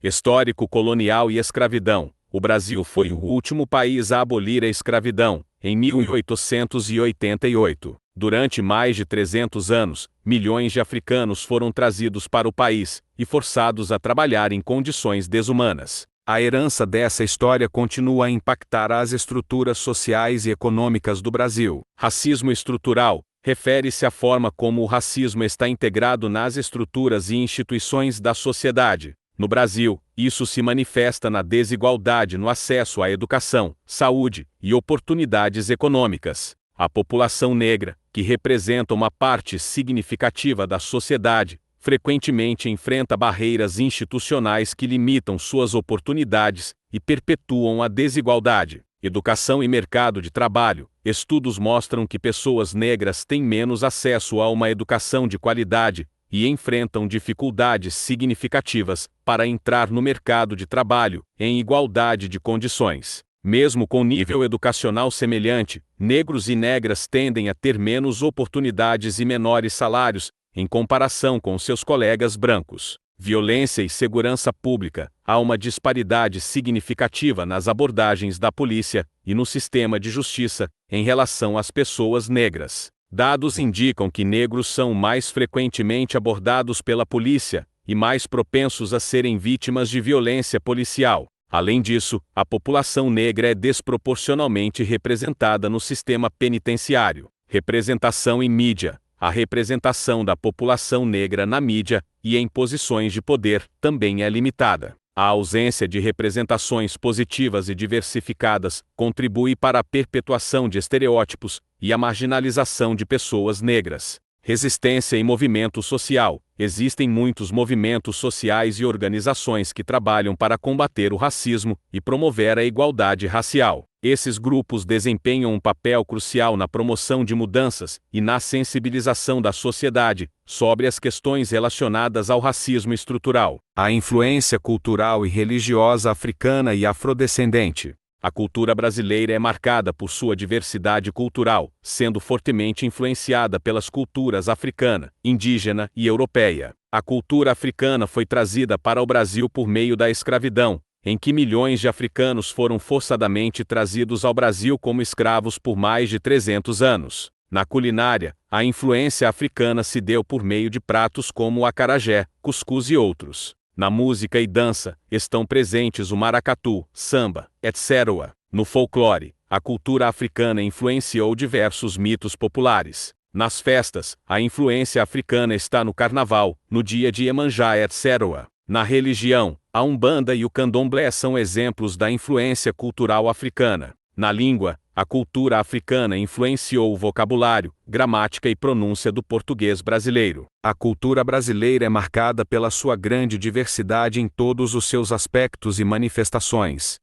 Histórico colonial e escravidão. O Brasil foi o último país a abolir a escravidão, em 1888. Durante mais de 300 anos, milhões de africanos foram trazidos para o país e forçados a trabalhar em condições desumanas. A herança dessa história continua a impactar as estruturas sociais e econômicas do Brasil. Racismo estrutural refere-se à forma como o racismo está integrado nas estruturas e instituições da sociedade. No Brasil, isso se manifesta na desigualdade no acesso à educação, saúde e oportunidades econômicas. A população negra, que representa uma parte significativa da sociedade, frequentemente enfrenta barreiras institucionais que limitam suas oportunidades e perpetuam a desigualdade. Educação e mercado de trabalho. Estudos mostram que pessoas negras têm menos acesso a uma educação de qualidade e enfrentam dificuldades significativas para entrar no mercado de trabalho em igualdade de condições. Mesmo com nível educacional semelhante, negros e negras tendem a ter menos oportunidades e menores salários em comparação com seus colegas brancos. Violência e segurança pública. Há uma disparidade significativa nas abordagens da polícia e no sistema de justiça em relação às pessoas negras. Dados indicam que negros são mais frequentemente abordados pela polícia e mais propensos a serem vítimas de violência policial. Além disso, a população negra é desproporcionalmente representada no sistema penitenciário. Representação em mídia. A representação da população negra na mídia e em posições de poder também é limitada. A ausência de representações positivas e diversificadas contribui para a perpetuação de estereótipos e a marginalização de pessoas negras. Resistência e movimento social. Existem muitos movimentos sociais e organizações que trabalham para combater o racismo e promover a igualdade racial. Esses grupos desempenham um papel crucial na promoção de mudanças e na sensibilização da sociedade sobre as questões relacionadas ao racismo estrutural. A influência cultural e religiosa africana e afrodescendente. A cultura brasileira é marcada por sua diversidade cultural, sendo fortemente influenciada pelas culturas africana, indígena e europeia. A cultura africana foi trazida para o Brasil por meio da escravidão, em que milhões de africanos foram forçadamente trazidos ao Brasil como escravos por mais de 300 anos. Na culinária, a influência africana se deu por meio de pratos como o acarajé, cuscuz e outros. Na música e dança, estão presentes o maracatu, samba, etc. No folclore, a cultura africana influenciou diversos mitos populares. Nas festas, a influência africana está no carnaval, no dia de Iemanjá, etc. Na religião, a Umbanda e o Candomblé são exemplos da influência cultural africana. Na língua, a cultura africana influenciou o vocabulário, gramática e pronúncia do português brasileiro. A cultura brasileira é marcada pela sua grande diversidade em todos os seus aspectos e manifestações.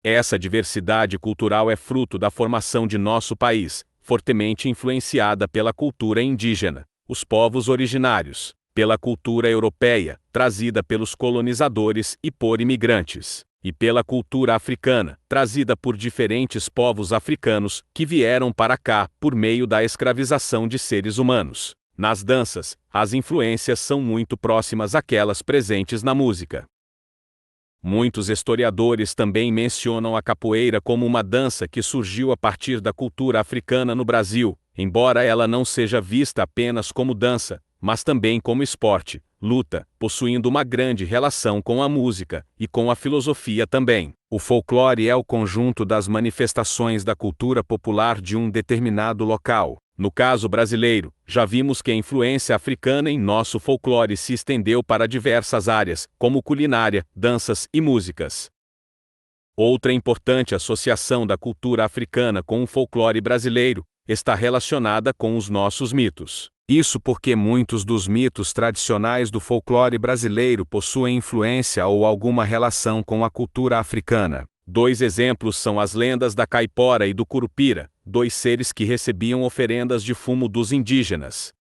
Essa diversidade cultural é fruto da formação de nosso país, fortemente influenciada pela cultura indígena, os povos originários, pela cultura europeia, trazida pelos colonizadores e por imigrantes, e pela cultura africana, trazida por diferentes povos africanos que vieram para cá por meio da escravização de seres humanos. Nas danças, as influências são muito próximas àquelas presentes na música. Muitos historiadores também mencionam a capoeira como uma dança que surgiu a partir da cultura africana no Brasil, embora ela não seja vista apenas como dança, mas também como esporte, luta, possuindo uma grande relação com a música e com a filosofia também. O folclore é o conjunto das manifestações da cultura popular de um determinado local. No caso brasileiro, já vimos que a influência africana em nosso folclore se estendeu para diversas áreas, como culinária, danças e músicas. Outra importante associação da cultura africana com o folclore brasileiro está relacionada com os nossos mitos. Isso porque muitos dos mitos tradicionais do folclore brasileiro possuem influência ou alguma relação com a cultura africana. Dois exemplos são as lendas da caipora e do curupira, dois seres que recebiam oferendas de fumo dos indígenas.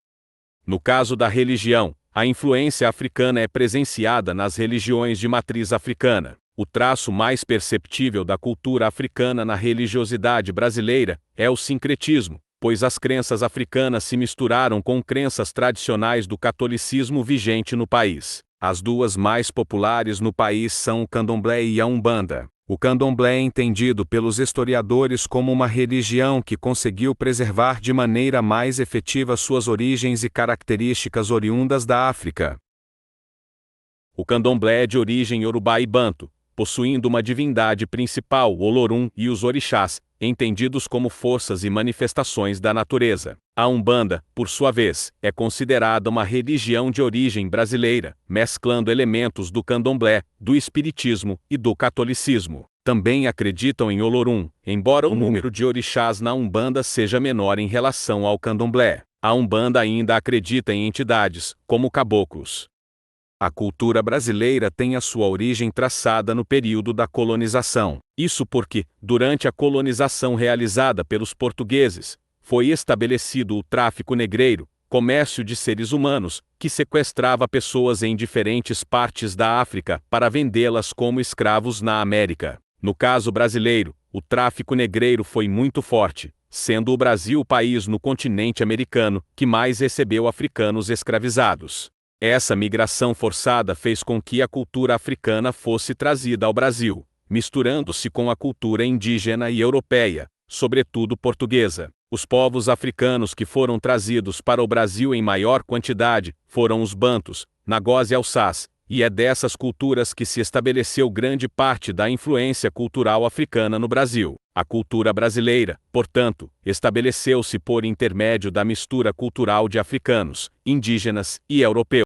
No caso da religião, a influência africana é presenciada nas religiões de matriz africana. O traço mais perceptível da cultura africana na religiosidade brasileira é o sincretismo, pois as crenças africanas se misturaram com crenças tradicionais do catolicismo vigente no país. As duas mais populares no país são o candomblé e a umbanda. O candomblé é entendido pelos historiadores como uma religião que conseguiu preservar de maneira mais efetiva suas origens e características oriundas da África. O candomblé é de origem iorubá e banto, possuindo uma divindade principal, Olorum, e os orixás, entendidos como forças e manifestações da natureza. A Umbanda, por sua vez, é considerada uma religião de origem brasileira, mesclando elementos do candomblé, do espiritismo e do catolicismo. Também acreditam em Olorum, embora o número de orixás na Umbanda seja menor em relação ao candomblé. A Umbanda ainda acredita em entidades, como caboclos. A cultura brasileira tem a sua origem traçada no período da colonização. Isso porque, durante a colonização realizada pelos portugueses, foi estabelecido o tráfico negreiro, comércio de seres humanos, que sequestrava pessoas em diferentes partes da África para vendê-las como escravos na América. No caso brasileiro, o tráfico negreiro foi muito forte, sendo o Brasil o país no continente americano que mais recebeu africanos escravizados. Essa migração forçada fez com que a cultura africana fosse trazida ao Brasil, misturando-se com a cultura indígena e europeia, sobretudo portuguesa. Os povos africanos que foram trazidos para o Brasil em maior quantidade foram os bantus, nagós e alçás, e é dessas culturas que se estabeleceu grande parte da influência cultural africana no Brasil. A cultura brasileira, portanto, estabeleceu-se por intermédio da mistura cultural de africanos, indígenas e europeus.